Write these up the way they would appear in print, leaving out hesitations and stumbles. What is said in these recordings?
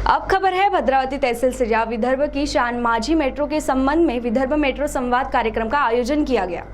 अब खबर है भद्रावती तहसील से, जहां विदर्भ की शान माझी मेट्रो के संबंध में विदर्भ मेट्रो संवाद कार्यक्रम का आयोजन किया गया।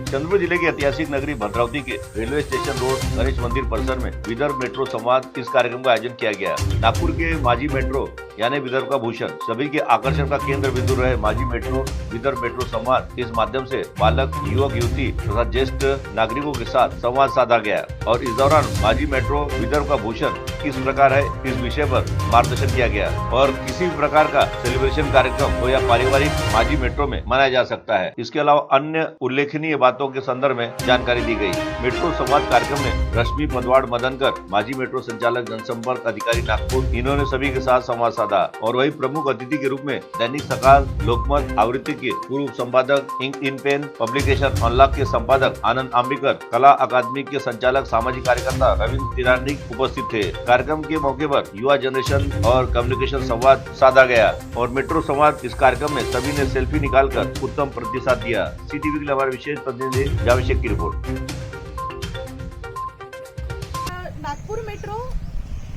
चंद्रपुर जिले की ऐतिहासिक नगरी भद्रावती के रेलवे स्टेशन रोड गणेश मंदिर परिसर में विदर्भ मेट्रो संवाद इस कार्यक्रम का आयोजन किया गया। नागपुर के माझी मेट्रो यानी विदर्भ का भूषण, सभी के आकर्षण का केंद्र बिंदु रहे माझी मेट्रो विदर्भ मेट्रो संवाद इस माध्यम से बालक, युवक, युवती तथा ज्येष्ठ नागरिकों के साथ संवाद साधा गया और इस दौरान माझी मेट्रो विदर्भ का भूषण किस प्रकार है इस विषय पर मार्गदर्शन किया गया और किसी भी प्रकार का सेलिब्रेशन कार्यक्रम हो या पारिवारिक माझी मेट्रो में मनाया जा सकता है। इसके अलावा अन्य उल्लेखनीय बातों के संदर्भ में जानकारी दी गई। मेट्रो संवाद कार्यक्रम में रश्मि मदवाड़ मदनकर, माझी मेट्रो संचालक जनसंपर्क अधिकारी नागपुर, इन्होंने सभी के साथ संवाद साधा और वही प्रमुख अतिथि के रूप में दैनिक सकाल लोकमत आवृत्ति के पूर्व संपादक, ink in pen publication unlock के संपादक आनंद आंबेकर, कला अकादमी के संचालक सामाजिक कार्यकर्ता रविंद्र तिरानी उपस्थित थे। कार्यक्रम के मौके पर युवा जनरेशन और कम्युनिकेशन संवाद साधा गया और मेट्रो संवाद इस कार्यक्रम में सभी ने सेल्फी निकालकर उत्तम प्रतिसाद दिया। सीटीवी के लिए हमारे विशेष प्रतिनिधि जावेद की रिपोर्ट। नागपूर मेट्रो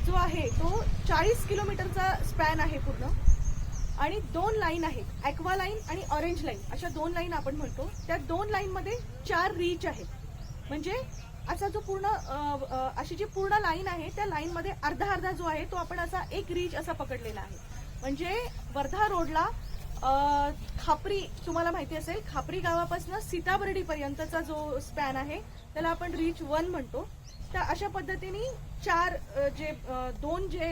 जो आहे तो 40 किलोमीटरचा स्पॅन आहे पूर्ण आणि 2 लाईन आहेत, ॲक्वा लाईन आणि ऑरेंज लाईन अशा 2 लाईन आपण म्हणतो। त्या 2 लाईन मध्ये 4 रीच आहेत, म्हणजे असा जो पूर्ण अशी जी पूर्ण लाईन आहे त्या लाईन मध्ये अर्धा अर्धा जो आहे तो आपण असा एक रीच असा पकडलेला आहे। म्हणजे वर्धा रोडला खापरी, तुम्हाला माहिती असेल, खापरी गावापासून सीताबर्डी पर्यंतचा जो स्पॅन आहे त्याला आपण रीच 1 म्हणतो। तर अशा पद्धतीने 2 जे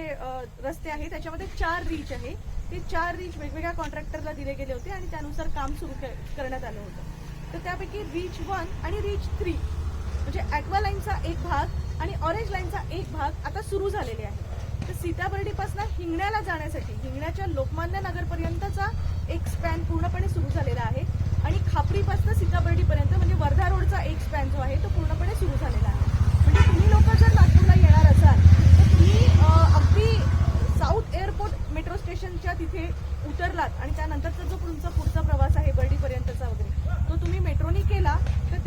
रस्ते आहेत त्याच्यामध्ये 4 रीच आहे। ते 4 रीच वेगवेगळ्या कॉन्ट्रॅक्टरला दिले गेले होते आणि त्यानुसार काम सुरू करण्यात आलं होतं। तर त्यापैकी रीच 1 आणि रीच 3 म्हणजे ॲक्वा लाईनचा एक भाग आणि ऑरेंज लाईनचा एक भाग आता सुरू झालेले आहे। तर सीताबर्डीपासून हिंगण्याला जाण्यासाठी हिंगण्याच्या लोकमान्य नगरपर्यंतचा एक स्पॅन पूर्णपणे सुरू झालेला आहे आणि खापरीपासून सीताबर्डीपर्यंत म्हणजे वर्धा रोडचा एक स्पॅन जो आहे तो पूर्णपणे सुरू झालेला आहे। म्हणजे तुम्ही लोक जर नागपूरला येणार असाल तर तुम्ही अगदी साऊथ एअरपोर्ट मेट्रो स्टेशनच्या तिथे उतरलात आणि त्यानंतरचा जो तुमचा पुढचा प्रवास आहे बर्डीपर्यंतचा वगैरे तो तुम्ही मेट्रोनी केला तर